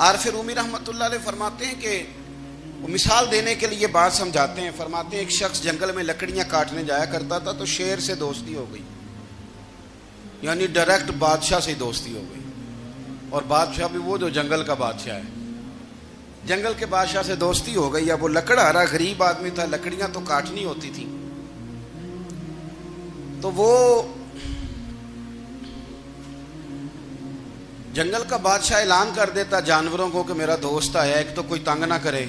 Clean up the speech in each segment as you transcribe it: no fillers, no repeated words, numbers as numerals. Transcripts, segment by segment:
عارف رومی رحمۃ اللہ علیہ فرماتے ہیں کہ وہ مثال دینے کے لیے بات سمجھاتے ہیں. فرماتے ہیں ایک شخص جنگل میں لکڑیاں کاٹنے جایا کرتا تھا تو شیر سے دوستی ہو گئی, یعنی ڈائریکٹ بادشاہ سے دوستی ہو گئی. اور بادشاہ بھی وہ جو جنگل کا بادشاہ ہے, جنگل کے بادشاہ سے دوستی ہو گئی. اب وہ لکڑہارا غریب آدمی تھا, لکڑیاں تو کاٹنی ہوتی تھی. تو وہ جنگل کا بادشاہ اعلان کر دیتا جانوروں کو کہ میرا دوست آیا, ایک تو کوئی تنگ نہ کرے,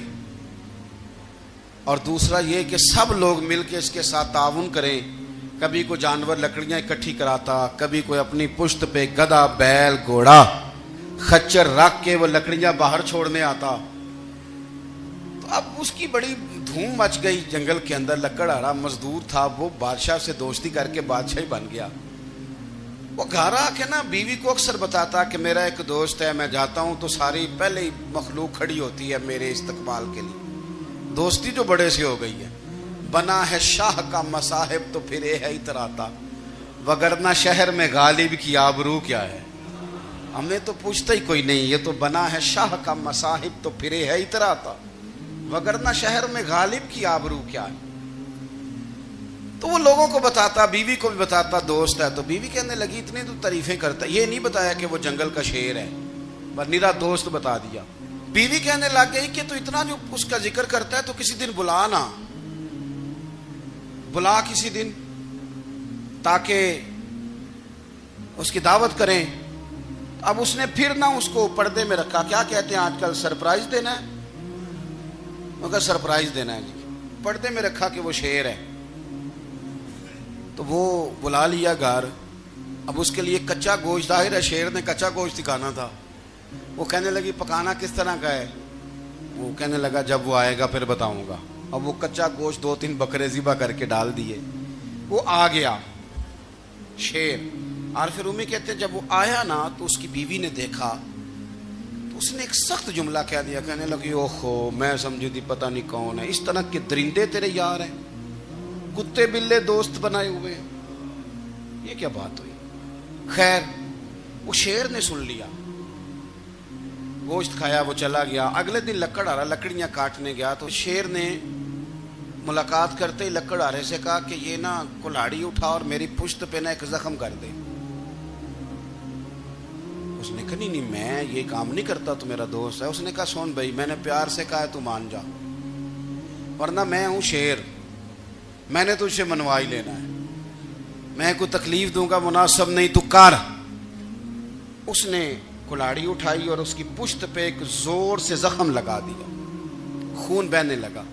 اور دوسرا یہ کہ سب لوگ مل کے اس کے ساتھ تعاون کریں. کبھی کوئی جانور لکڑیاں اکٹھی کراتا, کبھی کوئی اپنی پشت پہ گدھا, بیل, گھوڑا, خچر رکھ کے وہ لکڑیاں باہر چھوڑنے آتا. تو اب اس کی بڑی دھوم مچ گئی جنگل کے اندر. لکڑہارا مزدور تھا, وہ بادشاہ سے دوستی کر کے بادشاہ ہی بن گیا. وہ گھر آ کے نا بیوی کو اکثر بتاتا کہ میرا ایک دوست ہے, میں جاتا ہوں تو ساری پہلے ہی مخلوق کھڑی ہوتی ہے میرے استقبال کے لیے. دوستی جو بڑے سے ہو گئی ہے. بنا ہے شاہ کا مصاحب تو پھر یہ ہے اتراتا, وگرنہ شہر میں غالب کی آبرو کیا ہے. ہم نے تو پوچھتا ہی کوئی نہیں, یہ تو بنا ہے شاہ کا مصاحب تو پھر یہ ہے اتراتا, وگرنہ شہر میں غالب کی آبرو کیا ہے. تو وہ لوگوں کو بتاتا, بیوی کو بھی بتاتا دوست ہے. تو بیوی کہنے لگی اتنی تو تعریفیں کرتا, یہ نہیں بتایا کہ وہ جنگل کا شیر ہے, بس نیرا دوست بتا دیا. بیوی کہنے لگ گئی کہ تو اتنا جو اس کا ذکر کرتا ہے تو کسی دن بلا نا, بلا کسی دن تاکہ اس کی دعوت کریں. اب اس نے پھر نہ اس کو پردے میں رکھا. کیا کہتے ہیں آج کل, سرپرائز دینا ہے, مگر سرپرائز دینا ہے جی. پردے میں رکھا کہ وہ شیر ہے. تو وہ بلا لیا گھر. اب اس کے لیے کچا گوشت, ظاہر ہے شیر نے کچا گوشت دکھانا تھا. وہ کہنے لگی پکانا کس طرح کا ہے. وہ کہنے لگا جب وہ آئے گا پھر بتاؤں گا. اب وہ کچا گوشت 2-3 بکرے ذبح کر کے ڈال دیے. وہ آ گیا شیر. عارف رومی کہتے ہیں جب وہ آیا نا تو اس کی بیوی نے دیکھا تو اس نے ایک سخت جملہ کہہ دیا. کہنے لگی اوہو, میں سمجھی تھی پتہ نہیں کون ہے, اس طرح کے درندے تیرے یار ہیں, کتے بلے دوست بنائے ہوئے ہیں, یہ کیا بات ہوئی. خیر وہ شیر نے سن لیا, گوشت کھایا, وہ چلا گیا. اگلے دن لکڑہارا لکڑیاں کاٹنے گیا تو شیر نے ملاقات کرتے ہی لکڑہارے سے کہا کہ یہ نا کلاڑی اٹھا اور میری پشت پہ نا ایک زخم کر دے. اس نے کہا نہیں میں یہ کام نہیں کرتا, تو میرا دوست ہے. اس نے کہا سن بھائی, میں نے پیار سے کہا ہے تو مان جا, ورنہ میں ہوں شیر, میں نے تجھ سے منوا ہی لینا ہے, میں کوئی تکلیف دوں گا مناسب نہیں, تو کر. اس نے کلاڑی اٹھائی اور اس کی پشت پہ ایک زور سے زخم لگا دیا, خون بہنے لگا.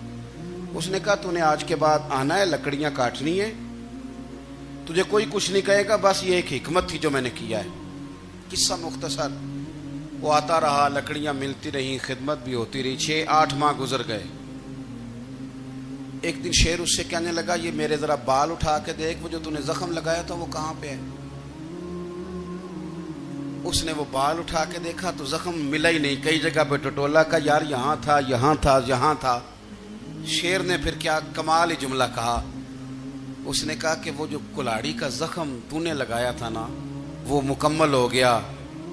اس نے کہا تو نے آج کے بعد آنا ہے, لکڑیاں کاٹنی ہے, تجھے کوئی کچھ نہیں کہے گا, بس یہ ایک حکمت تھی جو میں نے کیا ہے. قصہ مختصر. وہ آتا رہا, لکڑیاں ملتی رہیں, خدمت بھی ہوتی رہی. 6-8 ماہ گزر گئے. ایک دن شیر اس سے کہنے لگا یہ میرے ذرا بال اٹھا کے دیکھ, وہ جو تو نے زخم لگایا تھا وہ کہاں پہ ہے. اس نے وہ بال اٹھا کے دیکھا تو زخم ملا ہی نہیں, کئی جگہ پہ ٹٹولا کا یار یہاں تھا یہاں تھا یہاں تھا. شیر نے پھر کیا کمال ہی جملہ کہا. اس نے کہا کہ وہ جو کلاڑی کا زخم تو نے لگایا تھا نا وہ مکمل ہو گیا,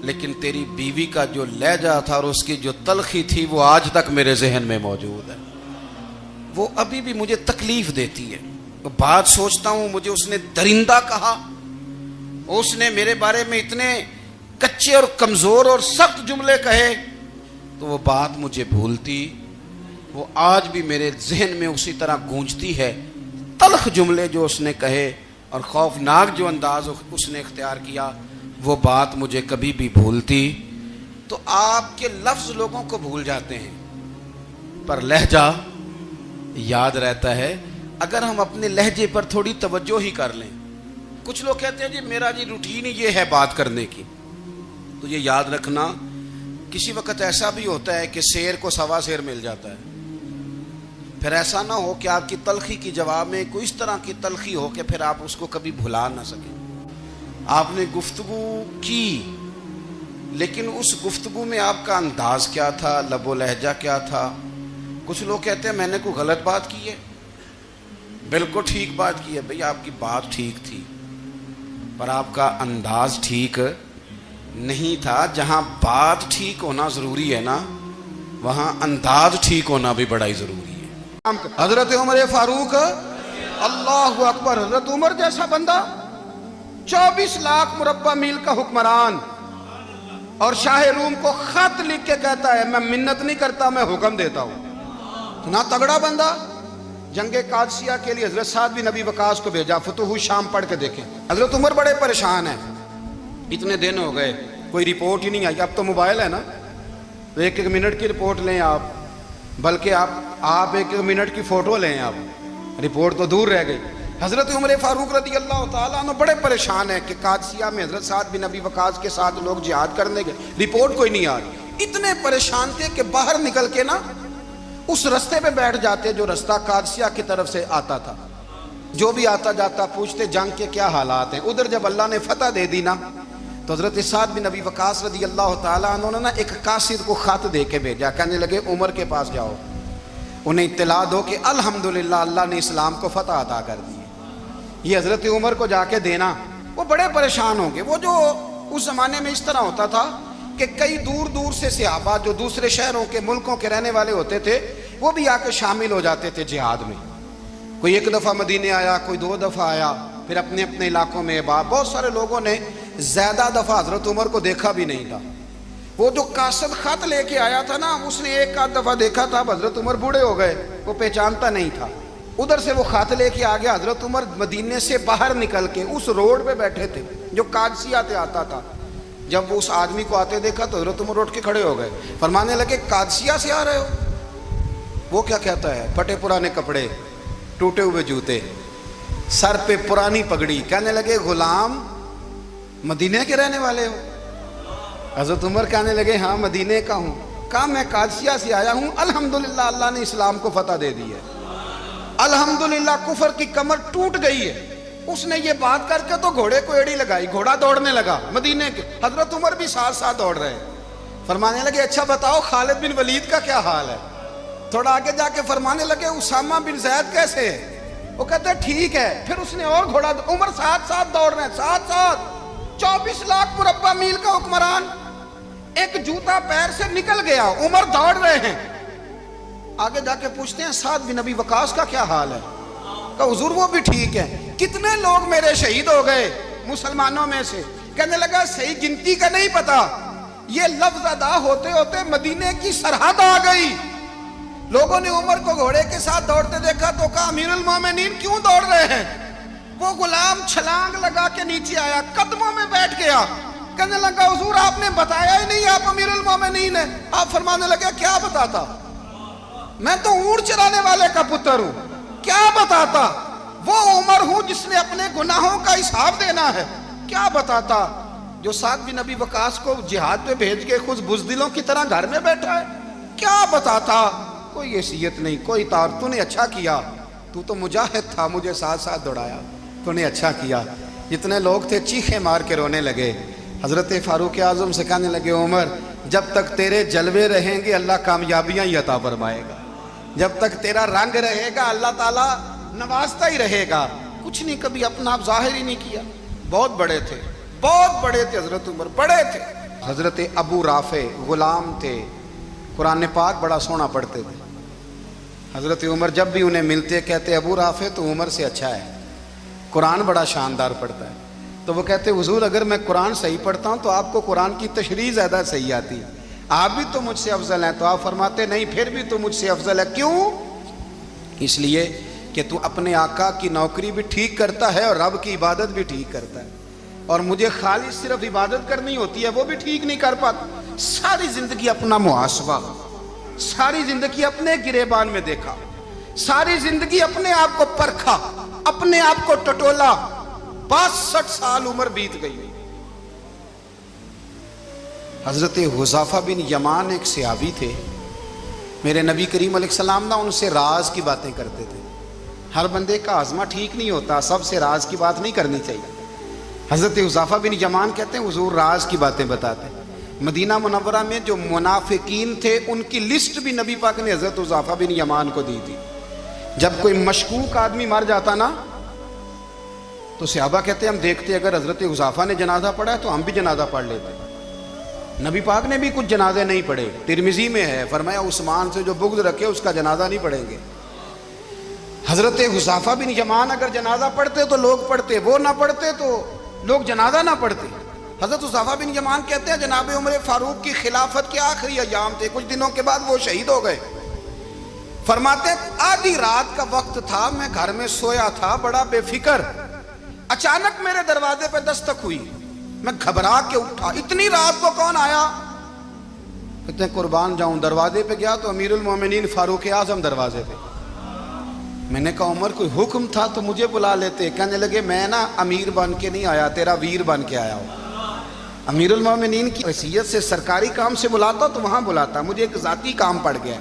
لیکن تیری بیوی کا جو لہجہ تھا اور اس کی جو تلخی تھی وہ آج تک میرے ذہن میں موجود ہے, وہ ابھی بھی مجھے تکلیف دیتی ہے. بات سوچتا ہوں مجھے اس نے درندہ کہا, اس نے میرے بارے میں اتنے کچے اور کمزور اور سخت جملے کہے, تو وہ بات مجھے بھولتی, وہ آج بھی میرے ذہن میں اسی طرح گونجتی ہے. تلخ جملے جو اس نے کہے اور خوفناک جو انداز اس نے اختیار کیا, وہ بات مجھے کبھی بھی بھولتی. تو آپ کے لفظ لوگوں کو بھول جاتے ہیں پر لہجہ یاد رہتا ہے اگر ہم اپنے لہجے پر تھوڑی توجہ ہی کر لیں. کچھ لوگ کہتے ہیں جی میرا جی روٹین ہی یہ ہے بات کرنے کی, تو یہ یاد رکھنا کسی وقت ایسا بھی ہوتا ہے کہ شیر کو سوا شیر مل جاتا ہے. پھر ایسا نہ ہو کہ آپ کی تلخی کی جواب میں کوئی اس طرح کی تلخی ہو کہ پھر آپ اس کو کبھی بھلا نہ سکیں. آپ نے گفتگو کی لیکن اس گفتگو میں آپ کا انداز کیا تھا, لب و لہجہ کیا تھا. کچھ لوگ کہتے ہیں میں نے کوئی غلط بات کی ہے, بالکل ٹھیک بات کی ہے بھئی, آپ کی بات ٹھیک تھی پر آپ کا انداز ٹھیک نہیں تھا. جہاں بات ٹھیک ہونا ضروری ہے نا وہاں انداز ٹھیک ہونا بھی بڑا ہی ضروری ہے. حضرت عمر فاروق اللہ اکبر. حضرت عمر جیسا بندہ 24 لاکھ مربع میل کا حکمران اور شاہ روم کو خط لکھ کے کہتا ہے میں منت نہیں کرتا میں حکم دیتا ہوں. اتنا تگڑا بندہ. جنگ قادسیہ کے لیے حضرت سعد بن ابی وقاص کو بھیجا. فتوح شام پڑھ کے دیکھیں. حضرت عمر بڑے پریشان ہیں. اتنے دن ہو گئے کوئی رپورٹ ہی نہیں آئی. اب تو موبائل ہے نا تو ایک ایک منٹ کی رپورٹ لیں آپ, بلکہ آپ ایک ایک منٹ کی فوٹو لیں. آپ رپورٹ تو دور رہ گئی. حضرت عمر فاروق رضی اللہ تعالیٰ عنہ بڑے پریشان ہیں کہ قادسیہ میں حضرت سعد بن ابی وقاص کے ساتھ لوگ جہاد کرنے گئے, رپورٹ کوئی نہیں آ رہی. اتنے پریشان تھے کہ باہر نکل کے نا اس رستے پہ بیٹھ جاتے جو رستہ قادسیہ کی طرف سے آتا تھا. جو بھی آتا جاتا پوچھتے جنگ کے کیا حالات ہیں. ادھر جب اللہ نے فتح دے دی نا تو حضرت سعد بن ابی وقاص رضی اللہ تعالیٰ عنہ نے ایک قاصد کو خط دے کے بھیجا. کہنے لگے عمر کے پاس جاؤ, انہیں اطلاع دو کہ الحمدللہ اللہ نے اسلام کو فتح عطا کر دی. یہ حضرت عمر کو جا کے دینا. وہ بڑے پریشان ہوں گے. وہ جو اس زمانے میں اس طرح ہوتا تھا کہ کئی دور دور سے صحابہ جو دوسرے شہروں کے ملکوں کے رہنے والے ہوتے تھے وہ بھی آ کے شامل ہو جاتے تھے جہاد میں. کوئی ایک دفعہ مدینے آیا, کوئی 2 دفعہ آیا, پھر اپنے اپنے علاقوں میں. بہت سارے لوگوں نے زیادہ دفعہ حضرت عمر کو دیکھا بھی نہیں تھا. وہ جو قاصد خط لے کے آیا تھا نا اس نے ایک آدھ دفعہ دیکھا تھا. حضرت عمر بوڑھے ہو گئے, وہ پہچانتا نہیں تھا. ادھر سے وہ خط لے کے آ گیا. حضرت عمر مدینے سے باہر نکل کے اس روڈ پہ بیٹھے تھے جو قادسیہ سے آتا تھا. جب وہ اس آدمی کو آتے دیکھا تو حضرت عمر اٹھ کے کھڑے ہو گئے, فرمانے لگے قادسیہ سے آ رہے ہو؟ وہ کیا کہتا ہے؟ پھٹے پرانے کپڑے, ٹوٹے ہوئے جوتے, سر پہ پرانی پگڑی. کہنے لگے غلام مدینے کے رہنے والے ہو؟ حضرت عمر کہنے لگے ہاں مدینے کا ہوں. کہا میں قادسیہ سے آیا ہوں, الحمدللہ اللہ نے اسلام کو فتح دے دی ہے, الحمدللہ کفر کی کمر ٹوٹ گئی ہے. اس نے یہ بات کر کے تو گھوڑے کو ایڑی لگائی, گھوڑا دوڑنے لگا مدینے کے. حضرت عمر بھی ساتھ ساتھ دوڑ رہے. فرمانے لگے اچھا بتاؤ خالد بن ولید کا کیا حال ہے؟ تھوڑا آگے جا کے فرمانے لگے اسامہ بن زید کیسے ہے؟ وہ کہتے ہیں ٹھیک ہے. پھر اس نے اور گھوڑا. عمر ساتھ ساتھ دوڑ رہے ہیں, ساتھ ساتھ. 24 لاکھ مربع میل کا حکمران, ایک جوتا پیر سے نکل گیا, عمر دوڑ رہے ہیں. آگے جا کے پوچھتے ہیں سعد بن ابی وقاص کا کیا حال ہے؟ کہا حضور وہ بھی ٹھیک ہے. کتنے لوگ میرے شہید ہو گئے مسلمانوں میں سے؟ کہنے لگا صحیح گنتی کا نہیں پتا, یہ لفظ ادا ہوتے ہوتے مدینے کی سرحد آ گئی. لوگوں نے عمر کو گھوڑے کے ساتھ دوڑتے دیکھا تو کہا امیر المومنین کیوں دوڑ رہے ہیں؟ وہ غلام چھلانگ لگا کے نیچے آیا, قدموں میں بیٹھ گیا. کہنے لگا حضور آپ نے بتایا ہی نہیں آپ امیر المومنین ہیں. آپ فرمانے لگے کیا بتاتا؟ میں تو اونٹ چرانے والے کا پتر ہوں, کیا بتاتا؟ وہ عمر ہوں جس نے اپنے گناہوں کا حساب دینا ہے, کیا بتاتا؟ جو سعد بن ابی وقاص کو جہاد پہ بھیج کے خود بزدلوں کی طرح گھر میں بیٹھا ہے, کیا بتاتا؟ کوئی حیثیت نہیں, کوئی تار. تو نے اچھا کیا, تو تو مجاہد تھا, مجھے ساتھ ساتھ دوڑایا, تو نے اچھا کیا. جتنے لوگ تھے چیخے مار کے رونے لگے. حضرت فاروق اعظم سے کہنے لگے عمر جب تک تیرے جلوے رہیں گے اللہ کامیابیاں ہی عطا فرمائے گا, جب تک تیرا رنگ رہے گا اللہ تعالیٰ نوازتا ہی رہے گا. کچھ نہیں کبھی اپنا آپ ظاہر ہی نہیں کیا. بہت بڑے تھے, بہت بڑے تھے حضرت عمر, بڑے تھے. حضرت ابو رافع غلام تھے, قرآن پاک بڑا سونا پڑھتے تھے. حضرت عمر جب بھی انہیں ملتے کہتے ابو رافع تو عمر سے اچھا ہے, قرآن بڑا شاندار پڑھتا ہے. تو وہ کہتے حضور اگر میں قرآن صحیح پڑھتا ہوں تو آپ کو قرآن کی تشریح زیادہ صحیح آتی ہے, آپ بھی تو مجھ سے افضل ہیں. تو آپ فرماتے نہیں پھر بھی تو مجھ سے افضل ہے. کیوں؟ اس لیے کہ تو اپنے آقا کی نوکری بھی ٹھیک کرتا ہے اور رب کی عبادت بھی ٹھیک کرتا ہے, اور مجھے خالص صرف عبادت کرنی ہوتی ہے وہ بھی ٹھیک نہیں کر پاتا. ساری زندگی اپنا محاسبہ, ساری زندگی اپنے گریبان میں دیکھا, ساری زندگی اپنے آپ کو پرکھا, اپنے آپ کو ٹٹولا. 62 سال عمر بیت گئی. حضرت حذیفہ بن یمان ایک صحابی تھے, میرے نبی کریم علیہ السلام نا ان سے راز کی باتیں کرتے تھے. ہر بندے کا ہاضمہ ٹھیک نہیں ہوتا, سب سے راز کی بات نہیں کرنی چاہیے. حضرت حذیفہ بن یمان کہتے ہیں حضور راز کی باتیں بتاتے. مدینہ منورہ میں جو منافقین تھے ان کی لسٹ بھی نبی پاک نے حضرت حذیفہ بن یمان کو دی تھی. جب کوئی مشکوک آدمی مر جاتا نا تو صحابہ کہتے ہیں ہم دیکھتے اگر حضرت حذیفہ نے جنازہ پڑھا ہے تو ہم بھی جنازہ پڑھ لیتے. نبی پاک نے بھی کچھ جنازے نہیں پڑھے، ترمذی میں ہے، فرمایا عثمان سے جو بغض رکھے اس کا جنازہ نہیں پڑھیں گے۔ حضرت حذیفہ بن یمان اگر جنازہ پڑھتے تو لوگ پڑھتے، وہ نہ پڑھتے تو لوگ جنازہ نہ پڑھتے۔ حضرت حذیفہ بن یمان کہتے ہیں جناب عمر فاروق کی خلافت کے آخری ایام تھے، کچھ دنوں کے بعد وہ شہید ہو گئے۔ فرماتے آدھی رات کا وقت تھا، میں گھر میں سویا تھا بڑا بے فکر، اچانک میرے دروازے پہ دستک ہوئی، میں گھبرا کے اٹھا، اتنی رات کو کون آیا؟ کہتے ہیں قربان جاؤں، دروازے پہ گیا تو امیر المومنین فاروق اعظم دروازے پہ۔ میں نے کہا عمر کوئی حکم تھا تو مجھے بلا لیتے۔ کہنے لگے میں نا امیر بن کے نہیں آیا، تیرا ویر بن کے آیا ہوں۔ امیر المومنین کی حیثیت سے سرکاری کام سے بلاتا تو وہاں بلاتا، مجھے ایک ذاتی کام پڑ گیا۔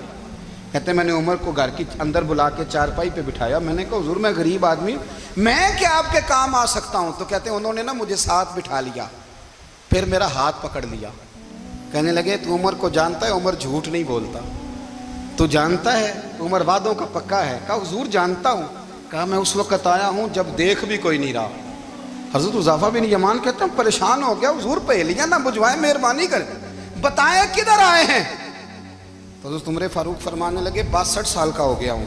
کہتے ہیں میں نے عمر کو گھر کی اندر بلا کے چارپائی پہ بٹھایا، میں نے کہا حضور میں غریب آدمی ہوں، میں کیا آپ کے کام آ سکتا ہوں؟ تو کہتے ہیں انہوں نے نا مجھے ساتھ بٹھا لیا، پھر میرا ہاتھ پکڑ لیا، کہنے لگے تو عمر کو جانتا ہے؟ عمر جھوٹ نہیں بولتا، تو جانتا ہے عمر وعدوں کا پکا ہے؟ کہا حضور جانتا ہوں۔ کہا میں اس وقت آیا ہوں جب دیکھ بھی کوئی نہیں رہا۔ حضرت حذیفہ بن یمان کہتے ہیں پریشان ہو گیا، حضور پہلیاں نہ بجھوائے، مہربانی کر بتائیں کدھر آئے ہیں؟ تو حضرت عمر فاروق فرمانے لگے 62 سال کا ہو گیا ہوں،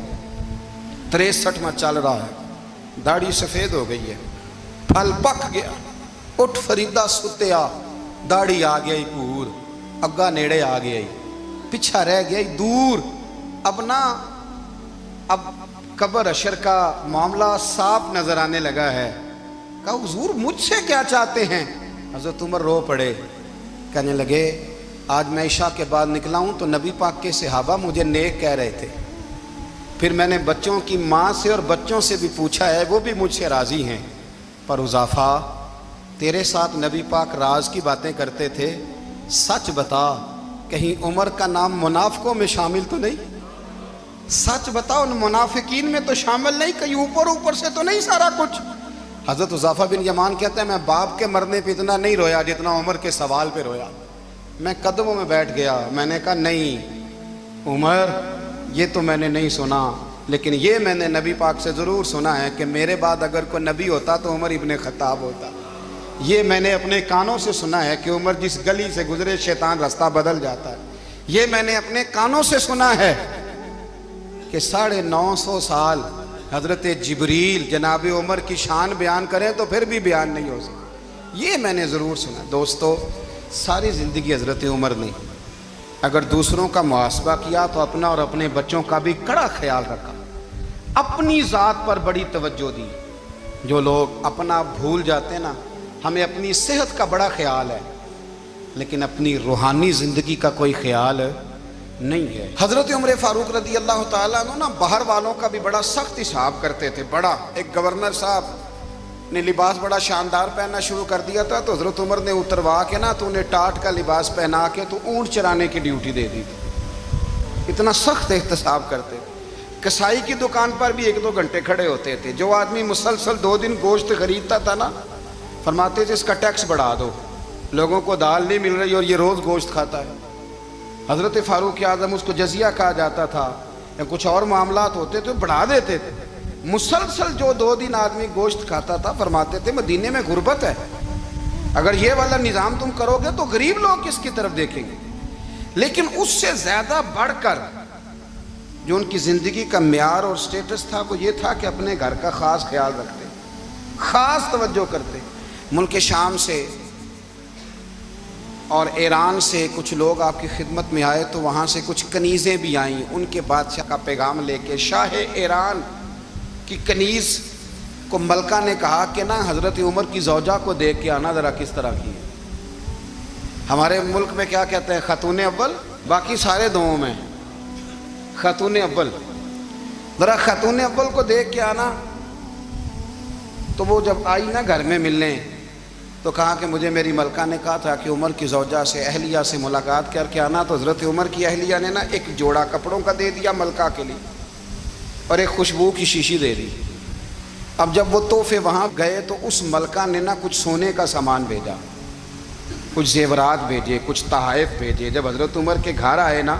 63 میں چل رہا ہے، داڑھی سفید ہو گئی ہے، پھل پک گیا، اٹھ فریدہ ستیا، داڑھی آ گئی پور، اگا نیڑے آ گئی، پیچھا رہ گئی دور، اب قبر اشر کا معاملہ صاف نظر آنے لگا ہے۔ کہا حضور مجھ سے کیا چاہتے ہیں؟ حضرت عمر رو پڑے، کہنے لگے آج میں عشاء کے بعد نکلا ہوں تو نبی پاک کے صحابہ مجھے نیک کہہ رہے تھے، پھر میں نے بچوں کی ماں سے اور بچوں سے بھی پوچھا ہے، وہ بھی مجھ سے راضی ہیں، پر حذیفہ تیرے ساتھ نبی پاک راز کی باتیں کرتے تھے، سچ بتا کہیں عمر کا نام منافقوں میں شامل تو نہیں؟ سچ بتا ان منافقین میں تو شامل نہیں، کہیں اوپر سے تو نہیں سارا کچھ؟ حضرت حذیفہ بن یمان کہتے ہیں میں باپ کے مرنے پہ اتنا نہیں رویا جتنا عمر کے سوال پہ رویا۔ میں قدموں میں بیٹھ گیا، میں نے کہا نہیں عمر یہ تو میں نے نہیں سنا، لیکن یہ میں نے نبی پاک سے ضرور سنا ہے کہ میرے بعد اگر کوئی نبی ہوتا تو عمر ابن خطاب ہوتا۔ یہ میں نے اپنے کانوں سے سنا ہے کہ عمر جس گلی سے گزرے شیطان رستہ بدل جاتا ہے۔ یہ میں نے اپنے کانوں سے سنا ہے کہ 950 سال حضرت جبریل جناب عمر کی شان بیان کریں تو پھر بھی بیان نہیں ہو سکتا، یہ میں نے ضرور سنا۔ دوستو ساری زندگی حضرت عمر نے اگر دوسروں کا محاسبہ کیا تو اپنا اور اپنے بچوں کا بھی کڑا خیال رکھا، اپنی ذات پر بڑی توجہ دی۔ جو لوگ اپنا بھول جاتے ہیں نا، ہمیں اپنی صحت کا بڑا خیال ہے لیکن اپنی روحانی زندگی کا کوئی خیال نہیں ہے۔ حضرت عمر فاروق رضی اللہ تعالیٰ عنہ نا باہر والوں کا بھی بڑا سخت حساب کرتے تھے۔ بڑا ایک گورنر صاحب نے لباس بڑا شاندار پہننا شروع کر دیا تھا تو حضرت عمر نے اتروا کے نا تو انہیں ٹاٹ کا لباس پہنا کے تو اونٹ چرانے کی ڈیوٹی دے دی تھی، اتنا سخت احتساب کرتے تھے۔ کسائی کی دکان پر بھی 1-2 گھنٹے کھڑے ہوتے تھے، جو آدمی مسلسل 2 دن گوشت خریدتا تھا نا فرماتے تھے اس کا ٹیکس بڑھا دو، لوگوں کو دال نہیں مل رہی اور یہ روز گوشت کھاتا ہے۔ حضرت فاروق اعظم اس کو جزیہ کہا جاتا تھا یا کچھ اور معاملات ہوتے تھے بڑھا دیتے تھے۔ مسلسل جو 2 دن آدمی گوشت کھاتا تھا فرماتے تھے مدینے میں غربت ہے، اگر یہ والا نظام تم کرو گے تو غریب لوگ کس کی طرف دیکھیں گے۔ لیکن اس سے زیادہ بڑھ کر جو ان کی زندگی کا معیار اور سٹیٹس تھا وہ یہ تھا کہ اپنے گھر کا خاص خیال رکھتے، خاص توجہ کرتے۔ ملک شام سے اور ایران سے کچھ لوگ آپ کی خدمت میں آئے تو وہاں سے کچھ کنیزیں بھی آئیں، ان کے بادشاہ کا پیغام لے کے۔ شاہ ایران کی کنیز کو ملکہ نے کہا کہ نا حضرت عمر کی زوجہ کو دیکھ کے آنا ذرا کس طرح کی ہے۔ ہمارے ملک میں کیا کہتے ہیں خاتون اول، باقی سارے دوؤں میں خاتون اول، ذرا خاتون اول کو دیکھ کے آنا۔ تو وہ جب آئی نا گھر میں ملنے تو کہا کہ مجھے میری ملکہ نے کہا تھا کہ عمر کی زوجہ سے اہلیہ سے ملاقات کر کے آنا، تو حضرت عمر کی اہلیہ نے نا ایک جوڑا کپڑوں کا دے دیا ملکہ کے لیے اور ایک خوشبو کی شیشی دے دی۔ اب جب وہ تحفے وہاں گئے تو اس ملکہ نے نا کچھ سونے کا سامان بھیجا، کچھ زیورات بھیجے، کچھ تحائف بھیجے۔ جب حضرت عمر کے گھر آئے نا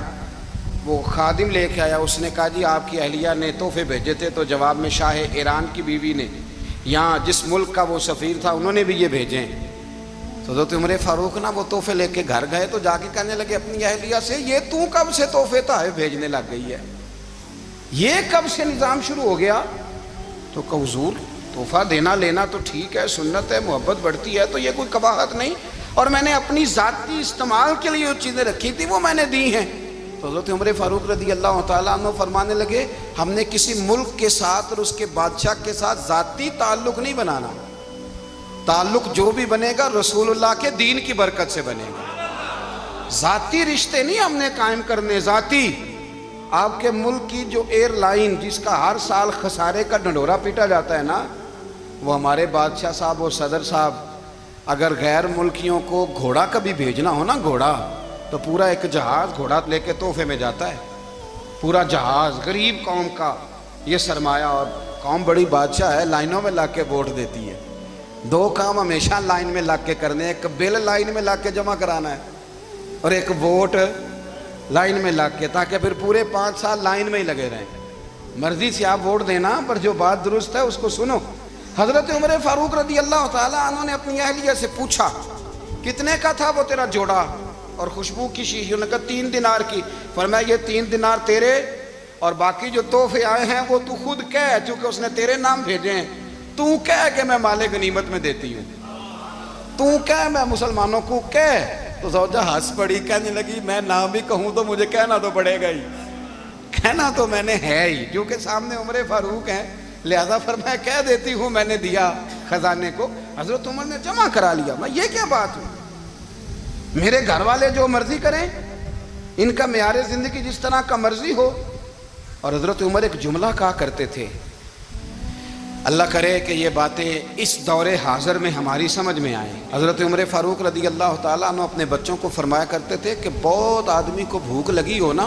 وہ خادم لے کے آیا، اس نے کہا جی آپ کی اہلیہ نے تحفے بھیجے تھے، تو جواب میں شاہ ایران کی بیوی نے یہاں جس ملک کا وہ سفیر تھا انہوں نے بھی یہ بھیجے۔ تو تو حضرت عمر فاروق نا وہ تحفے لے کے گھر گئے تو جا کے کہنے لگے اپنی اہلیہ سے یہ تو کب سے تحفے تحائف بھیجنے لگ گئی ہے، یہ کب سے نظام شروع ہو گیا؟ تو کہ حضور تحفہ دینا لینا تو ٹھیک ہے، سنت ہے، محبت بڑھتی ہے، تو یہ کوئی قباحت نہیں، اور میں نے اپنی ذاتی استعمال کے لیے جو چیزیں رکھی تھی وہ میں نے دی ہیں۔ تو حضرت عمر فاروق رضی اللہ تعالیٰ عنہ فرمانے لگے ہم نے کسی ملک کے ساتھ اور اس کے بادشاہ کے ساتھ ذاتی تعلق نہیں بنانا، تعلق جو بھی بنے گا رسول اللہ کے دین کی برکت سے بنے گا، ذاتی رشتے نہیں ہم نے قائم کرنے، ذاتی۔ آپ کے ملک کی جو ایئر لائن جس کا ہر سال خسارے کا ڈنڈورا پیٹا جاتا ہے نا، وہ ہمارے بادشاہ صاحب اور صدر صاحب اگر غیر ملکیوں کو گھوڑا کبھی بھیجنا ہو نا، گھوڑا، تو پورا ایک جہاز گھوڑا لے کے تحفے میں جاتا ہے، پورا جہاز غریب قوم کا یہ سرمایہ، اور قوم بڑی بادشاہ ہے، لائنوں میں لگ کے ووٹ دیتی ہے، دو کام ہمیشہ لائن میں لگ کے کرنے، ایک بل لائن میں لگ کے جمع کرانا ہے اور ایک ووٹ لائن میں لگ کے، تاکہ پھر پورے 5 سال لائن میں ہی لگے رہیں۔ مرضی سے آپ ووٹ دینا پر جو بات درست ہے اس کو سنو۔ حضرت عمر فاروق رضی اللہ تعالیٰ عنہ نے اپنی اہلیہ سے پوچھا کتنے کا تھا وہ تیرا جوڑا اور خوشبو کی شیشی؟ انہوں نے کہا 3 دینار کی۔ فرمایا یہ 3 دینار تیرے اور باقی جو تحفے آئے ہیں وہ تو خود کہہ، چونکہ اس نے تیرے نام بھیجے ہیں، تو کہہ کہ میں مال غنیمت میں دیتی ہوں، تو کہہ میں مسلمانوں کو کہہ۔ تو زوجہ ہنس پڑی، کہنے لگی میں نہ بھی کہوں تو مجھے کہنا تو پڑے گا ہی، کہنا تو میں نے ہے ہی، کیونکہ سامنے عمر فاروق ہیں، لہذا فرمایا کہہ دیتی ہوں میں نے دیا خزانے کو۔ حضرت عمر نے جمع کرا لیا۔ میں یہ کیا بات ہوئی؟ میرے گھر والے جو مرضی کریں، ان کا معیار زندگی جس طرح کا مرضی ہو۔ اور حضرت عمر ایک جملہ کہا کرتے تھے، اللہ کرے کہ یہ باتیں اس دور حاضر میں ہماری سمجھ میں آئیں۔ حضرت عمر فاروق رضی اللہ تعالیٰ عنہ اپنے بچوں کو فرمایا کرتے تھے کہ بہت آدمی کو بھوک لگی ہو نا،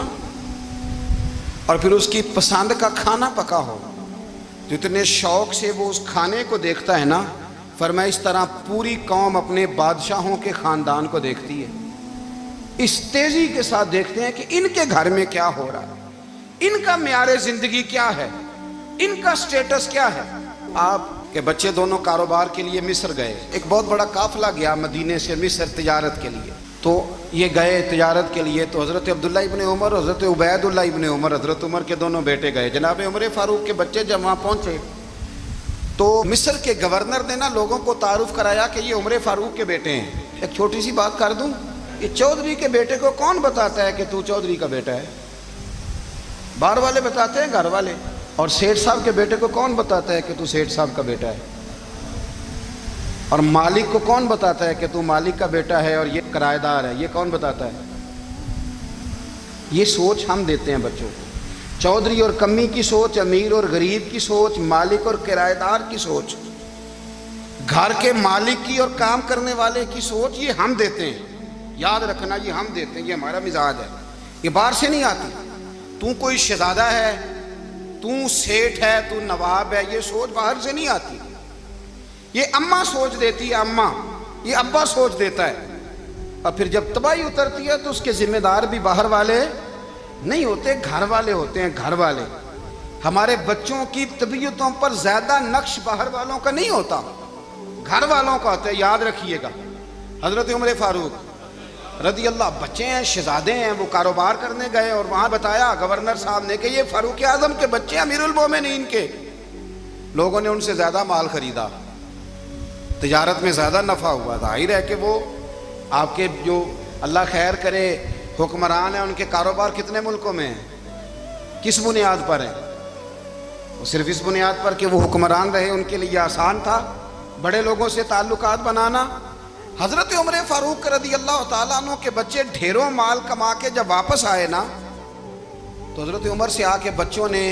اور پھر اس کی پسند کا کھانا پکا ہو، جتنے شوق سے وہ اس کھانے کو دیکھتا ہے نا، فرمایا اس طرح پوری قوم اپنے بادشاہوں کے خاندان کو دیکھتی ہے، اس تیزی کے ساتھ دیکھتے ہیں کہ ان کے گھر میں کیا ہو رہا ہے، ان کا معیار زندگی کیا ہے، ان کا سٹیٹس کیا ہے۔ آپ کے بچے دونوں کاروبار کے لیے مصر گئے، ایک بہت بڑا قافلہ گیا مدینے سے مصر تجارت کے لیے، تو یہ گئے تجارت کے لیے، تو حضرت عبداللہ ابن عمر اور حضرت عبید اللہ ابن عمر، حضرت عمر کے دونوں بیٹے گئے۔ جناب عمر فاروق کے بچے جب وہاں پہنچے تو مصر کے گورنر نے نا لوگوں کو تعارف کرایا کہ یہ عمر فاروق کے بیٹے ہیں۔ ایک چھوٹی سی بات کر دوں، یہ چودھری کے بیٹے کو کون بتاتا ہے کہ تو چودھری کا بیٹا ہے؟ باہر والے بتاتے ہیں، گھر والے۔ اور سیٹھ صاحب کے بیٹے کو کون بتاتا ہے کہ تو سیٹھ صاحب کا بیٹا ہے؟ اور مالک کو کون بتاتا ہے کہ تو مالک کا بیٹا ہے اور یہ کرایہ دار ہے؟ یہ کون بتاتا ہے؟ یہ سوچ ہم دیتے ہیں بچوں کو، چودھری اور کمی کی سوچ، امیر اور غریب کی سوچ، مالک اور کرایہ دار کی سوچ، گھر کے مالک کی اور کام کرنے والے کی سوچ، یہ ہم دیتے ہیں۔ یاد رکھنا یہ ہم دیتے ہیں، یہ ہمارا مزاج ہے، یہ باہر سے نہیں آتی۔ تو کوئی شہزادہ ہے، تو سیٹھ ہے، تو نواب ہے، یہ سوچ باہر سے نہیں آتی، یہ اماں سوچ دیتی ہے، اماں، یہ ابا سوچ دیتا ہے۔ اور پھر جب تباہی اترتی ہے تو اس کے ذمہ دار بھی باہر والے نہیں ہوتے، گھر والے ہوتے ہیں، گھر والے۔ ہمارے بچوں کی طبیعتوں پر زیادہ نقش باہر والوں کا نہیں ہوتا، گھر والوں کا ہوتا ہے، یاد رکھیے گا۔ حضرت عمر فاروق رضی اللہ، بچے ہیں، شہزادے ہیں، وہ کاروبار کرنے گئے اور وہاں بتایا گورنر صاحب نے کہ یہ فاروق اعظم کے بچے، امیر المومنین کے۔ لوگوں نے ان سے زیادہ مال خریدا، تجارت میں زیادہ نفع ہوا، ظاہر ہے کہ وہ آپ کے جو اللہ خیر کرے حکمران ہیں، ان کے کاروبار کتنے ملکوں میں ہیں، کس بنیاد پر ہیں؟ وہ صرف اس بنیاد پر کہ وہ حکمران رہے، ان کے لیے آسان تھا بڑے لوگوں سے تعلقات بنانا۔ حضرت عمر فاروق رضی اللہ تعالیٰ عنہ کے بچے ڈھیروں مال کما کے جب واپس آئے نا، تو حضرت عمر سے آ کے بچوں نے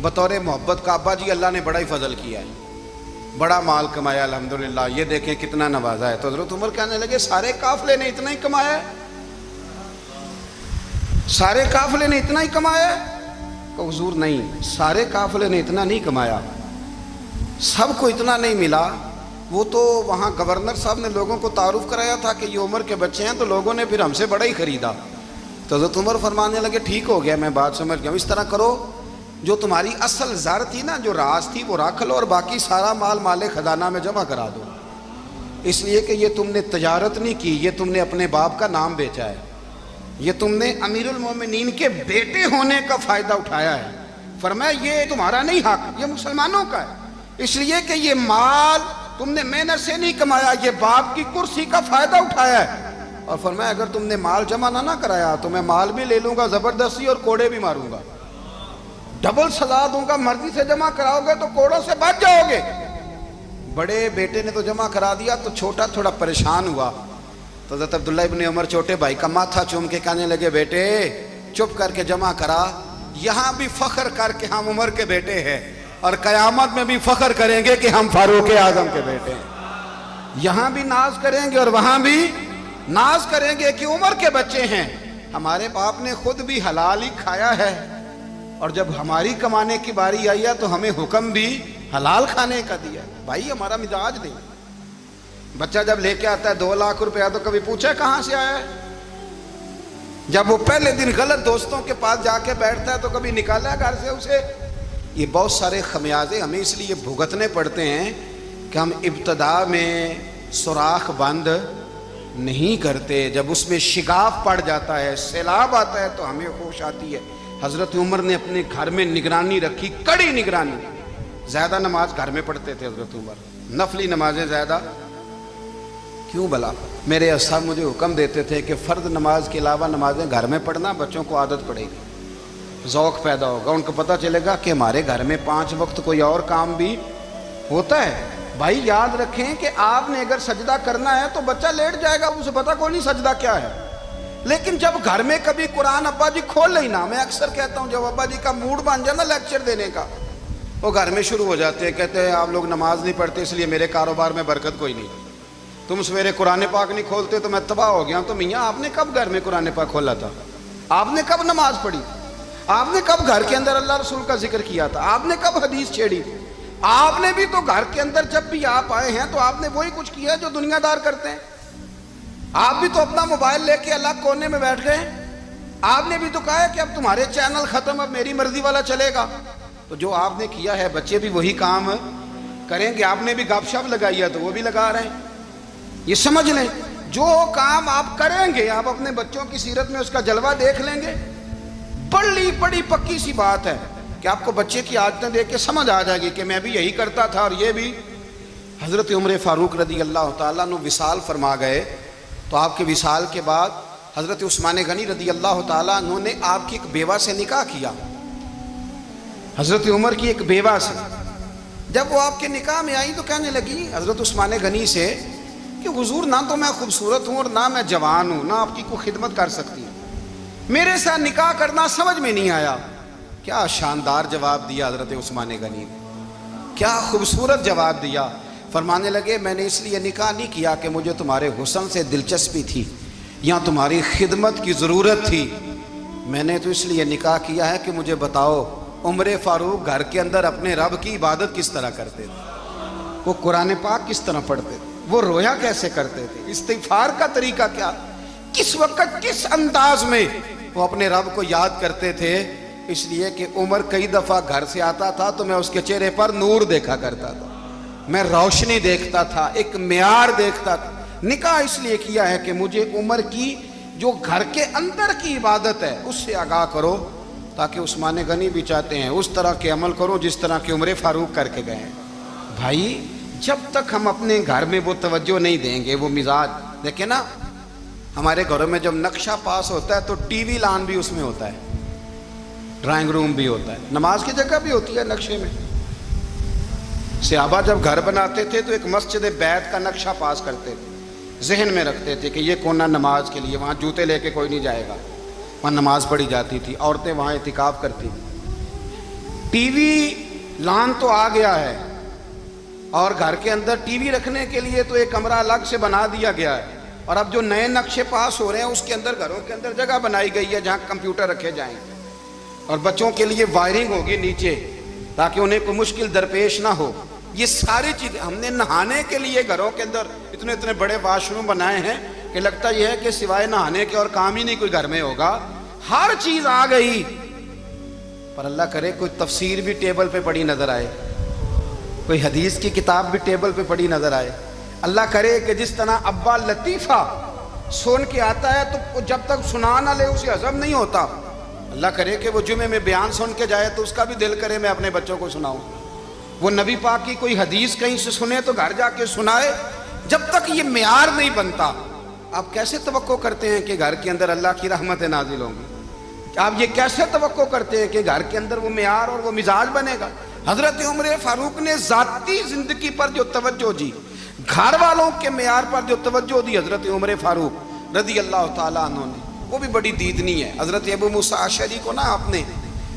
بطور محبت کا، ابا جی اللہ نے بڑا ہی فضل کیا ہے، بڑا مال کمایا الحمدللہ، یہ دیکھیں کتنا نوازا ہے۔ تو حضرت عمر کہنے لگے سارے قافلے نے اتنا ہی کمایا ہے؟ سارے قافلے نے اتنا ہی کمایا ہے؟ کہ حضور نہیں، سارے قافلے نے اتنا نہیں کمایا، سب کو اتنا نہیں ملا۔ وہ تو وہاں گورنر صاحب نے لوگوں کو تعارف کرایا تھا کہ یہ عمر کے بچے ہیں، تو لوگوں نے پھر ہم سے بڑا ہی خریدا۔ تو حضرت عمر فرمانے لگے ٹھیک ہو گیا، میں بات سمجھ گیا، اس طرح کرو جو تمہاری اصل زر تھی نا، جو راز تھی وہ رکھ لو، اور باقی سارا مال مال خزانہ میں جمع کرا دو۔ اس لیے کہ یہ تم نے تجارت نہیں کی، یہ تم نے اپنے باپ کا نام بیچا ہے، یہ تم نے امیر المومنین کے بیٹے ہونے کا فائدہ اٹھایا ہے۔ فرمایا یہ تمہارا نہیں حق، یہ مسلمانوں کا ہے، اس لیے کہ یہ مال تم نے محنت سے نہیں کمایا، یہ باپ کی کرسی کا فائدہ اٹھایا ہے۔ اور فرمایا اگر تم نے مال جمع نہ کرایا تو میں مال بھی لے لوں گا زبردستی اور کوڑے بھی ماروں گا، ڈبل سزا دوں گا۔ مرضی سے جمع کراؤ گے تو کوڑوں سے بچ جاؤ گے۔ بڑے بیٹے نے تو جمع کرا دیا تو چھوٹا تھوڑا پریشان ہوا، تو حضرت عبداللہ ابن عمر چھوٹے بھائی کا ماتھا چوم کے کہنے لگے بیٹے چپ کر کے جمع کرا، یہاں بھی فخر کر کے ہم عمر کے بیٹے ہیں اور قیامت میں بھی فخر کریں گے کہ ہم فاروق اعظم کے بیٹے ہیں۔ یہاں بھی ناز کریں گے اور وہاں بھی ناز کریں گے کہ عمر کے بچے ہیں۔ ہمارے باپ نے خود بھی حلال ہی کھایا ہے، اور جب ہماری کمانے کی باری آئی ہے تو ہمیں حکم بھی حلال کھانے کا دیا ہے۔ بھائی ہمارا مزاج نہیں۔ بچہ جب لے کے آتا ہے 2 لاکھ روپیہ تو کبھی پوچھا کہاں سے آیا ہے؟ جب وہ پہلے دن غلط دوستوں کے پاس جا کے بیٹھتا ہے تو کبھی نکالا گھر سے اسے؟ یہ بہت سارے خمیازے ہمیں اس لیے بھگتنے پڑتے ہیں کہ ہم ابتدا میں سوراخ بند نہیں کرتے، جب اس میں شگاف پڑ جاتا ہے، سیلاب آتا ہے تو ہمیں ہوش آتی ہے۔ حضرت عمر نے اپنے گھر میں نگرانی رکھی، کڑی نگرانی۔ زیادہ نماز گھر میں پڑھتے تھے حضرت عمر، نفلی نمازیں زیادہ کیوں بلا؟ میرے اصحاب مجھے حکم دیتے تھے کہ فرض نماز کے علاوہ نمازیں گھر میں پڑھنا، بچوں کو عادت پڑے گی، ذوق پیدا ہوگا، ان کو پتہ چلے گا کہ ہمارے گھر میں 5 وقت کوئی اور کام بھی ہوتا ہے۔ بھائی یاد رکھیں کہ آپ نے اگر سجدہ کرنا ہے تو بچہ لیٹ جائے گا، اسے پتہ کوئی نہیں سجدہ کیا ہے، لیکن جب گھر میں کبھی قرآن ابا جی کھول لینا، میں اکثر کہتا ہوں جب ابا جی کا موڈ بن جائے نا لیکچر دینے کا، وہ گھر میں شروع ہو جاتے ہیں، کہتے ہیں آپ لوگ نماز نہیں پڑھتے اس لیے میرے کاروبار میں برکت کوئی نہیں، تم سویرے قرآن پاک نہیں کھولتے تو میں تباہ ہو گیا ہوں۔ تو میاں آپ نے کب گھر میں قرآن پاک کھولا تھا؟ آپ نے کب نماز پڑھی؟ آپ نے کب گھر کے اندر اللہ رسول کا ذکر کیا تھا؟ آپ نے کب حدیث چھیڑی؟ آپ نے بھی تو گھر کے اندر جب بھی آپ آئے ہیں تو آپ نے وہی کچھ کیا جو دنیا دار کرتے ہیں۔ آپ بھی تو اپنا موبائل لے کے الگ کونے میں بیٹھ گئے، آپ نے بھی تو کہا ہے کہ اب تمہارے چینل ختم، اب میری مرضی والا چلے گا۔ تو جو آپ نے کیا ہے بچے بھی وہی کام کریں گے۔ آپ نے بھی گپ شپ لگائی ہے تو وہ بھی لگا رہے ہیں۔ یہ سمجھ لیں جو کام آپ کریں گے آپ اپنے بچوں کی سیرت میں اس کا جلوہ دیکھ لیں گے۔ بڑی پکی سی بات ہے کہ آپ کو بچے کی عادتیں دیکھ کے سمجھ آ جائے گی کہ میں بھی یہی کرتا تھا اور یہ بھی۔ حضرت عمر فاروق رضی اللہ تعالیٰ عنہ وصال فرما گئے، تو آپ کے وصال کے بعد حضرت عثمان غنی رضی اللہ تعالیٰ عنہ نے آپ کی ایک بیوہ سے نکاح کیا، حضرت عمر کی ایک بیوہ سے۔ جب وہ آپ کے نکاح میں آئی تو کہنے لگی حضرت عثمان غنی سے کہ حضور نہ تو میں خوبصورت ہوں اور نہ میں جوان ہوں، نہ آپ کی کوئی خدمت کر سکتی ہوں، میرے ساتھ نکاح کرنا سمجھ میں نہیں آیا۔ کیا شاندار جواب دیا حضرت عثمان غنی نے، کیا خوبصورت جواب دیا۔ فرمانے لگے میں نے اس لیے نکاح نہیں کیا کہ مجھے تمہارے حسن سے دلچسپی تھی یا تمہاری خدمت کی ضرورت تھی، میں نے تو اس لیے نکاح کیا ہے کہ مجھے بتاؤ عمر فاروق گھر کے اندر اپنے رب کی عبادت کس طرح کرتے تھے، وہ قرآن پاک کس طرح پڑھتے تھے، وہ رویا کیسے کرتے تھے، استغفار کا طریقہ کیا، کس وقت کس انداز میں وہ اپنے رب کو یاد کرتے تھے۔ اس لیے کہ عمر کئی دفعہ گھر سے آتا تھا تو میں اس کے چہرے پر نور دیکھا کرتا تھا، میں روشنی دیکھتا تھا، ایک معیار دیکھتا تھا۔ نکاح اس لیے کیا ہے کہ مجھے عمر کی جو گھر کے اندر کی عبادت ہے اس سے آگاہ کرو، تاکہ عثمان غنی بھی چاہتے ہیں اس طرح کے عمل کرو جس طرح کہ عمر فاروق کر کے گئے ہیں۔ بھائی جب تک ہم اپنے گھر میں وہ توجہ نہیں دیں گے، وہ مزاج دیکھیں نا، ہمارے گھروں میں جب نقشہ پاس ہوتا ہے تو ٹی وی لان بھی اس میں ہوتا ہے، ڈرائنگ روم بھی ہوتا ہے، نماز کی جگہ بھی ہوتی ہے نقشے میں۔ صحابہ جب گھر بناتے تھے تو ایک مسجد بیت کا نقشہ پاس کرتے تھے، ذہن میں رکھتے تھے کہ یہ کونا نماز کے لیے، وہاں جوتے لے کے کوئی نہیں جائے گا، وہاں نماز پڑھی جاتی تھی، عورتیں وہاں اعتکاف کرتی تھیں۔ ٹی وی لان تو آ گیا ہے اور گھر کے اندر ٹی وی رکھنے کے لیے تو ایک کمرہ الگ سے بنا دیا گیا ہے، اور اب جو نئے نقشے پاس ہو رہے ہیں اس کے اندر گھروں کے اندر جگہ بنائی گئی ہے جہاں کمپیوٹر رکھے جائیں، اور بچوں کے لیے وائرنگ ہوگی نیچے تاکہ انہیں کوئی مشکل درپیش نہ ہو۔ یہ ساری چیزیں ہم نے نہانے کے لیے گھروں کے اندر اتنے بڑے واش روم بنائے ہیں کہ لگتا یہ ہے کہ سوائے نہانے کے اور کام ہی نہیں کوئی گھر میں ہوگا، ہر چیز آ گئی۔ پر اللہ کرے کوئی تفسیر بھی ٹیبل پہ پڑی نظر آئے، کوئی حدیث کی کتاب بھی ٹیبل پہ پڑی نظر آئے، اللہ کرے کہ جس طرح ابا لطیفہ سن کے آتا ہے تو جب تک سنا نہ لے اسے ہضم نہیں ہوتا، اللہ کرے کہ وہ جمعے میں بیان سن کے جائے تو اس کا بھی دل کرے میں اپنے بچوں کو سناؤں، وہ نبی پاک کی کوئی حدیث کہیں سے سنے تو گھر جا کے سنائے۔ جب تک یہ معیار نہیں بنتا آپ کیسے توقع کرتے ہیں کہ گھر کے اندر اللہ کی رحمتیں نازل ہوں گی؟ آپ یہ کیسے توقع کرتے ہیں کہ گھر کے اندر وہ معیار اور وہ مزاج بنے گا؟ حضرت عمر فاروق نے ذاتی زندگی پر جو توجہ دی، گھر والوں کے معیار پر جو توجہ دی حضرت عمر فاروق رضی اللہ تعالیٰ عنہ نے، وہ بھی بڑی دیدنی ہے۔ حضرت ابو موسیٰ اشعری کو نا آپ نے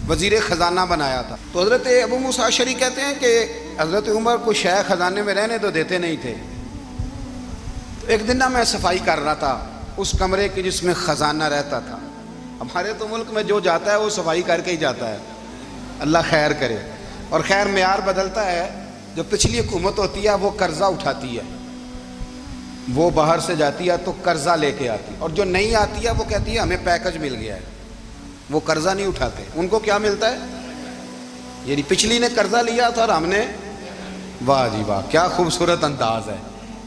وزیر خزانہ بنایا تھا، تو حضرت ابو موسیٰ اشعری کہتے ہیں کہ حضرت عمر کو شیخ خزانے میں رہنے تو دیتے نہیں تھے۔ ایک دن نا میں صفائی کر رہا تھا اس کمرے کی جس میں خزانہ رہتا تھا۔ ہمارے تو ملک میں جو جاتا ہے وہ صفائی کر کے ہی جاتا ہے، اللہ خیر کرے۔ اور خیر معیار بدلتا ہے، جو پچھلی حکومت ہوتی ہے وہ قرضہ اٹھاتی ہے، وہ باہر سے جاتی ہے تو قرضہ لے کے آتی ہے، اور جو نہیں آتی ہے وہ کہتی ہے ہمیں پیکج مل گیا ہے، وہ قرضہ نہیں اٹھاتے۔ ان کو کیا ملتا ہے؟ یعنی پچھلی نے قرضہ لیا تھا اور ہم نے، واہ جی واہ کیا خوبصورت انداز ہے،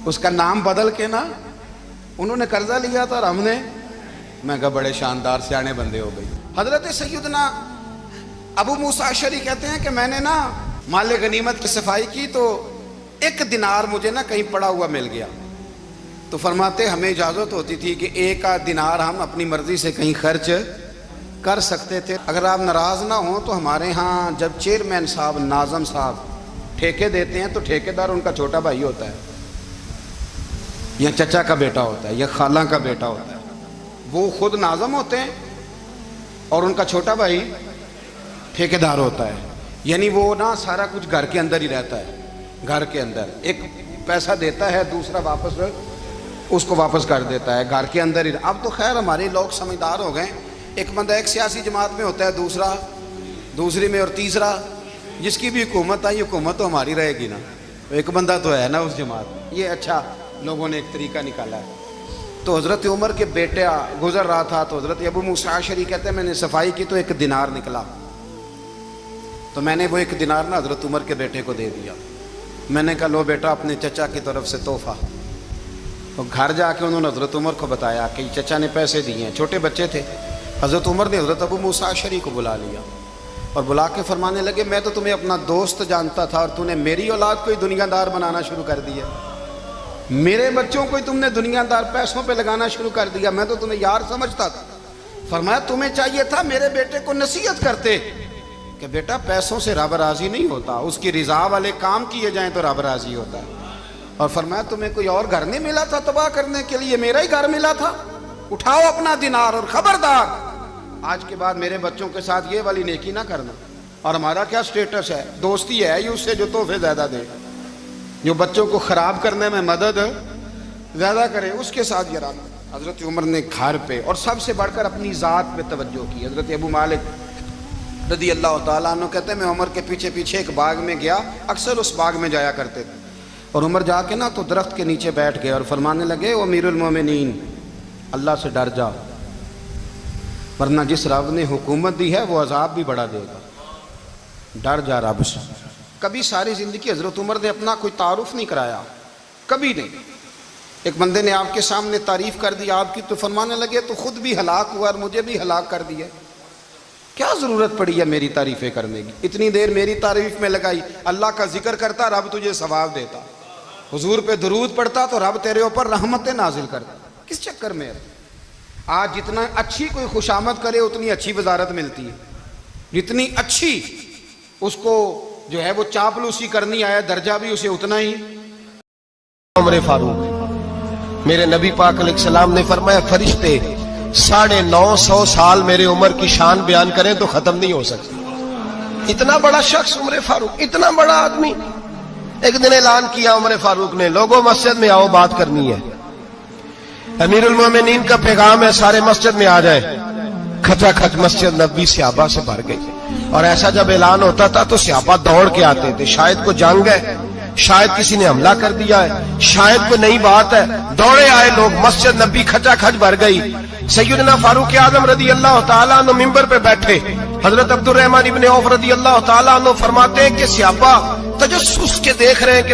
اس کا نام بدل کے نا، انہوں نے قرضہ لیا تھا اور ہم نے، میں کہا بڑے شاندار سیانے بندے ہو گئی۔ حضرت سیدنا ابو موسیٰ اشعری کہتے ہیں کہ میں نے نا مال غنیمت کی صفائی کی تو ایک دینار مجھے نا کہیں پڑا ہوا مل گیا، تو فرماتے ہمیں اجازت ہوتی تھی کہ ایک آدھ دینار ہم اپنی مرضی سے کہیں خرچ کر سکتے تھے، اگر آپ ناراض نہ ہوں تو ہمارے ہاں جب چیئرمین صاحب ناظم صاحب ٹھیکے دیتے ہیں تو ٹھیکیدار ان کا چھوٹا بھائی ہوتا ہے، یا چچا کا بیٹا ہوتا ہے، یا خالہ کا بیٹا ہوتا ہے، وہ خود ناظم ہوتے ہیں اور ان کا چھوٹا بھائی ٹھیکیدار ہوتا ہے۔ یعنی وہ نا سارا کچھ گھر کے اندر ہی رہتا ہے، گھر کے اندر ایک پیسہ دیتا ہے دوسرا واپس اس کو واپس کر دیتا ہے، گھر کے اندر ہی۔ اب تو خیر ہمارے لوگ سمجھدار ہو گئے، ایک بندہ ایک سیاسی جماعت میں ہوتا ہے، دوسرا دوسری میں، اور تیسرا جس کی بھی حکومت آئی حکومت تو ہماری رہے گی نا، ایک بندہ تو ہے نا اس جماعت۔ یہ اچھا لوگوں نے ایک طریقہ نکالا ہے۔ تو حضرت عمر کے بیٹے گزر رہا تھا تو حضرت ابو موسیٰ اشعری کہتے ہیں میں نے صفائی کی تو ایک دینار نکلا، تو میں نے وہ ایک دینار نا حضرت عمر کے بیٹے کو دے دیا۔ میں نے کہا لو بیٹا اپنے چچا کی طرف سے تحفہ۔ تو گھر جا کے انہوں نے حضرت عمر کو بتایا کہ چچا نے پیسے دیے ہیں، چھوٹے بچے تھے۔ حضرت عمر نے حضرت ابو موسیٰ اشعری کو بلا لیا اور بلا کے فرمانے لگے میں تو تمہیں اپنا دوست جانتا تھا اور تو نے میری اولاد کو ہی دنیا دار بنانا شروع کر دیا، میرے بچوں کو ہی تم نے دنیا دار پیسوں پہ لگانا شروع کر دیا، میں تو تمہیں یار سمجھتا تھا۔ فرمایا تمہیں چاہیے تھا میرے بیٹے کو نصیحت کرتے کہ بیٹا پیسوں سے رب راضی نہیں ہوتا، اس کی رضا والے کام کیے جائیں تو رب راضی ہوتا ہے۔ اور فرمایا تمہیں کوئی اور گھر نہیں ملا تھا تباہ کرنے کے لیے، میرا ہی گھر ملا تھا، اٹھاؤ اپنا دینار اور خبردار آج کے بعد میرے بچوں کے ساتھ یہ والی نیکی نہ کرنا۔ اور ہمارا کیا سٹیٹس ہے؟ دوستی ہے ہی اس سے جو تحفے زیادہ دے، جو بچوں کو خراب کرنے میں مدد زیادہ کرے اس کے ساتھ یہ رہنا۔ حضرت عمر نے گھر پہ اور سب سے بڑھ کر اپنی ذات پہ توجہ کی۔ حضرت ابو مالک رضی اللہ تعالیٰ عنہ کہتے ہیں میں عمر کے پیچھے پیچھے ایک باغ میں گیا، اکثر اس باغ میں جایا کرتے تھے، اور عمر جا کے نا تو درخت کے نیچے بیٹھ گئے اور فرمانے لگے او امیر المومنین اللہ سے ڈر جا، ورنہ جس رب نے حکومت دی ہے وہ عذاب بھی بڑا دے گا، ڈر جا رب سے۔ کبھی ساری زندگی حضرت عمر نے اپنا کوئی تعارف نہیں کرایا، کبھی نہیں۔ ایک بندے نے آپ کے سامنے تعریف کر دی آپ کی تو فرمانے لگے تو خود بھی ہلاک ہوا اور مجھے بھی ہلاک کر دیا، کیا ضرورت پڑی ہے میری تعریفیں کرنے کی؟ اتنی دیر میری تعریف میں لگائی، اللہ کا ذکر کرتا رب تجھے ثواب دیتا، حضور پہ درود پڑھتا تو رب تیرے اوپر رحمتیں نازل کرتا، کس چکر میں؟ آج جتنا اچھی کوئی خوشامد کرے اتنی اچھی وزارت ملتی ہے، جتنی اچھی اس کو جو ہے وہ چاپلوسی کرنی آیا درجہ بھی اسے اتنا ہی۔ عمر فاروق، میرے نبی پاک علیہ السلام نے فرمایا فرشتے 950 سال میرے عمر کی شان بیان کریں تو ختم نہیں ہو سکتی۔ اتنا بڑا شخص عمر فاروق، اتنا بڑا آدمی۔ ایک دن اعلان کیا عمر فاروق نے لوگوں مسجد میں آؤ بات کرنی ہے، امیر المومنین کا پیغام ہے سارے مسجد میں آ جائے۔ کھچا کھچ مسجد نبوی صحابہ سے بھر گئی، اور ایسا جب اعلان ہوتا تھا تو صحابہ دوڑ کے آتے تھے، شاید کو جنگ ہے، شاید کسی نے حملہ کر دیا ہے، شاید کوئی نئی بات ہے، دوڑے آئے لوگ، مسجد نبی کھچا کھچ بھر گئی۔ سیدنا فاروق اعظم رضی اللہ تعالیٰ عنہ منبر پہ بیٹھے، حضرت عبد الرحمن ابن عوف رضی اللہ تعالیٰ عنہ فرماتے ہیں کہ صحابہ تجسس کے دیکھ رہے ہیں کہ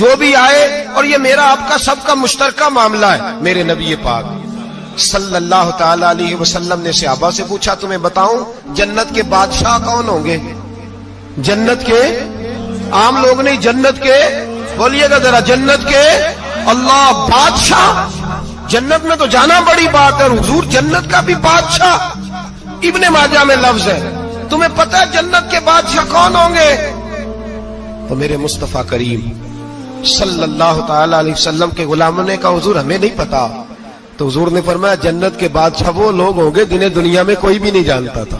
جو بھی آئے، اور یہ میرا آپ کا سب کا مشترکہ معاملہ ہے۔ میرے نبی پاک صلی اللہ تعالی علیہ وسلم نے صحابہ سے پوچھا تمہیں بتاؤں جنت کے بادشاہ کون ہوں گے؟ جنت کے عام لوگ نہیں، جنت کے، بولیے گا ذرا، جنت کے اللہ بادشاہ۔ جنت میں تو جانا بڑی بات ہے، حضور جنت کا بھی بادشاہ، ابن ماجہ میں لفظ ہے۔ تمہیں پتہ ہے جنت کے بادشاہ کون ہوں گے؟ تو میرے مصطفیٰ کریم صلی اللہ تعالی علیہ وسلم کے غلاموں نے کہا حضور ہمیں نہیں پتا۔ تو حضور نے فرمایا جنت کے بادشاہ وہ لوگ ہوں گے جنہیں دنیا میں کوئی بھی نہیں جانتا تھا،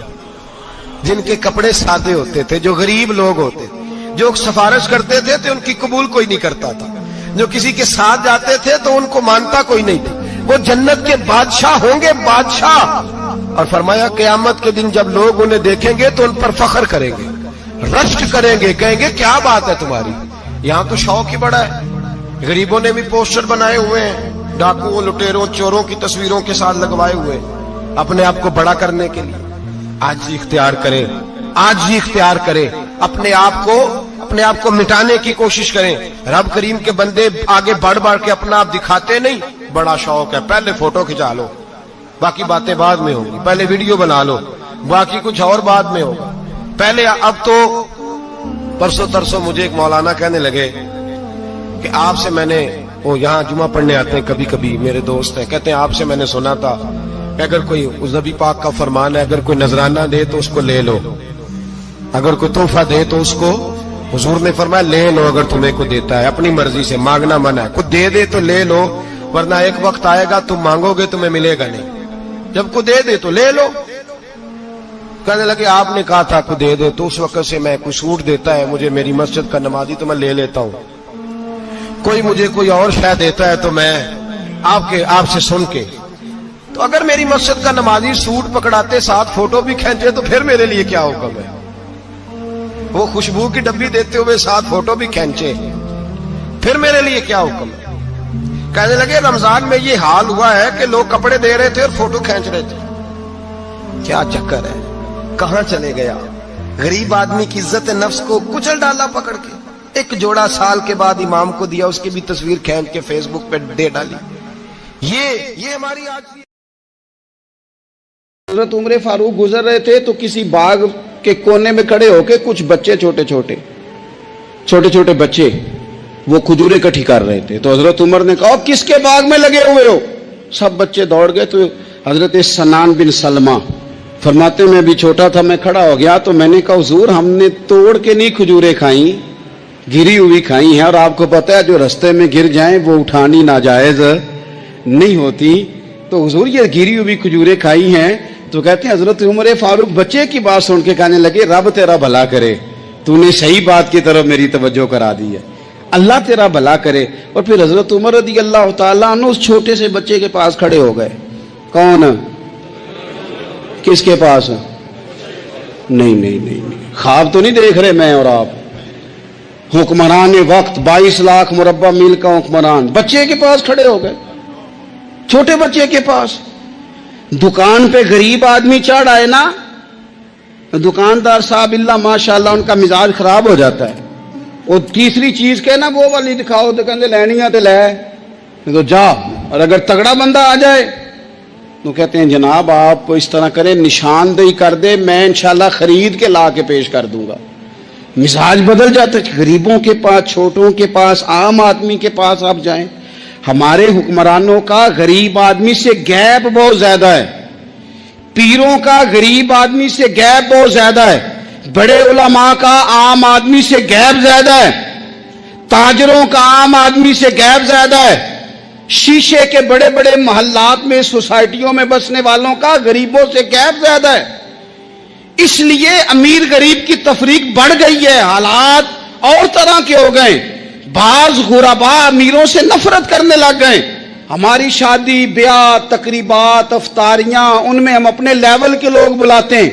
جن کے کپڑے سادے ہوتے تھے، جو غریب لوگ ہوتے تھے، جو سفارش کرتے تھے تو ان کی قبول کوئی نہیں کرتا تھا، جو کسی کے ساتھ جاتے تھے تو ان کو مانتا کوئی نہیں تھا۔ وہ جنت کے بادشاہ ہوں گے، بادشاہ۔ اور فرمایا قیامت کے دن جب لوگ انہیں دیکھیں گے تو ان پر فخر کریں گے، رشک کریں گے، کہیں گے کیا بات ہے تمہاری، یہاں تو شوق ہی بڑا ہے۔ غریبوں نے بھی پوسٹر بنائے ہوئے ہیں، ڈاکوؤں، لٹیروں، چوروں کی تصویروں کے ساتھ لگوائے ہوئے، اپنے آپ کو بڑا کرنے کے لیے۔ آج اختیار کریں، آج ہی اختیار کریں، اپنے آپ کو مٹانے کی کوشش کریں۔ رب کریم کے بندے آگے بڑھ بڑھ کے اپنا آپ دکھاتے نہیں، بڑا شوق ہے، پہلے فوٹو کھچا لو، باقی باتیں بعد میں ہوں گی، پہلے ویڈیو بنا لو، باقی کچھ اور بعد میں ہوگا پہلے۔ اب تو پرسوں ترسوں مجھے ایک مولانا کہنے لگے کہ آپ سے میں نے، وہ یہاں جمعہ پڑھنے آتے ہیں کبھی کبھی، میرے دوست ہیں، کہتے ہیں آپ سے میں نے سنا تھا کہ اگر کوئی اس نبی پاک کا فرمان ہے، اگر کوئی نذرانہ دے تو اس کو لے لو، اگر کوئی تحفہ دے تو اس کو، حضور نے فرمایا لے لو، اگر تمہیں کو دیتا ہے اپنی مرضی سے، مانگنا منع ہے، کوئی دے دے تو لے لو، ورنہ ایک وقت آئے گا تم مانگو گے تمہیں ملے گا نہیں، جب کو دے دے تو لے لو۔ کہنے لگے آپ نے کہا تھا کو دے دے، تو اس وقت سے میں کوئی سوٹ دیتا ہے مجھے میری مسجد کا نمازی تو میں لے لیتا ہوں، کوئی مجھے کوئی اور شے دیتا ہے تو میں آپ سے سن کے، تو اگر میری مسجد کا نمازی سوٹ پکڑاتے ساتھ فوٹو بھی کھینچے تو پھر میرے لیے کیا حکم ہے؟ وہ خوشبو کی ڈبی دیتے ہوئے ساتھ فوٹو بھی کھینچے، پھر میرے لیے کیا حکم ہے؟ کہنے لگے رمضان میں یہ حال ہوا ہے کہ لوگ کپڑے دے رہے تھے اور فوٹو کھینچ رہے تھے، کیا چکر ہے، کہاں چلے گیا؟ غریب آدمی کی عزت نفس کو کچل ڈالا پکڑ کے، ایک جوڑا سال کے بعد امام کو دیا، اس کی بھی تصویر کھینچ کے فیس بک پہ دے ڈالی۔ یہ ہماری آج کی حضرت عمر فاروق گزر رہے تھے تو کسی باغ کے کونے میں کھڑے ہو کے کچھ بچے چھوٹے چھوٹے بچے وہ کھجوریں اکٹھی کر رہے تھے، تو حضرت عمر نے کہا کس کے باغ میں لگے ہوئے ہو؟ سب بچے دوڑ گئے، تو حضرت سنان بن سلمہ فرماتے میں بھی چھوٹا تھا، میں کھڑا ہو گیا تو میں نے کہا حضور ہم نے توڑ کے نہیں کھجوریں کھائیں، گری ہوئی کھائی ہیں، اور آپ کو پتہ ہے جو رستے میں گر جائیں وہ اٹھانی ناجائز نہیں ہوتی، تو حضور یہ گری ہوئی کھجوریں کھائی ہیں۔ تو کہتے ہیں حضرت عمر فاروق بچے کی بات سن کے کہنے لگے رب تیرا بھلا کرے، تو نے صحیح بات کی طرف میری توجہ کرا دی ہے، اللہ تیرا بھلا کرے۔ اور پھر حضرت عمر رضی اللہ تعالیٰ عنہ اس چھوٹے سے بچے کے پاس کھڑے ہو گئے۔ کون؟ کس کے پاس؟ نہیں، خواب تو نہیں دیکھ رہے میں اور آپ، حکمران وقت 22 لاکھ مربع میل کا حکمران بچے کے پاس کھڑے ہو گئے، چھوٹے بچے کے پاس۔ دکان پہ غریب آدمی چڑھ آئے نا، دکاندار صاحب اللہ ماشاءاللہ ان کا مزاج خراب ہو جاتا ہے، اور تیسری چیز کہ نا وہ والی دکھاؤ تو کہتے لینی ہے تو لے، تو جا۔ اور اگر تگڑا بندہ آ جائے تو کہتے ہیں جناب آپ اس طرح کریں نشاندہی کر دے، میں انشاءاللہ خرید کے لا کے پیش کر دوں گا۔ مزاج بدل جاتا ہے، غریبوں کے پاس، چھوٹوں کے پاس، عام آدمی کے پاس آپ جائیں۔ ہمارے حکمرانوں کا غریب آدمی سے گیپ بہت زیادہ ہے، پیروں کا غریب آدمی سے گیپ بہت زیادہ ہے، بڑے علماء کا عام آدمی سے گیپ زیادہ ہے، تاجروں کا عام آدمی سے گیپ زیادہ ہے، شیشے کے بڑے بڑے محلات میں سوسائٹیوں میں بسنے والوں کا غریبوں سے گیپ زیادہ ہے۔ اس لیے امیر غریب کی تفریق بڑھ گئی ہے، حالات اور طرح کے ہو گئے، بعض غربا امیروں سے نفرت کرنے لگ گئے۔ ہماری شادی بیاہ تقریبات افطاریاں ان میں ہم اپنے لیول کے لوگ بلاتے ہیں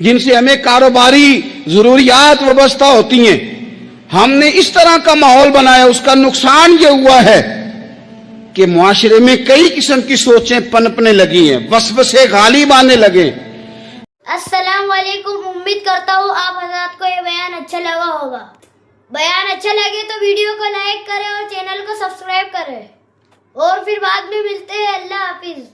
جن سے ہمیں کاروباری ضروریات وابستہ ہوتی ہیں، ہم نے اس طرح کا ماحول بنایا، اس کا نقصان یہ ہوا ہے کہ معاشرے میں کئی قسم کی سوچیں پنپنے لگی ہیں، وسوسے غالب آنے لگے۔ السلام علیکم، امید کرتا ہوں آپ حضرات کو یہ بیان اچھا لگا ہوگا۔ بیان اچھا لگے تو ویڈیو کو لائک کریں اور چینل کو سبسکرائب کریں، اور پھر بعد میں ملتے ہیں۔ اللہ حافظ۔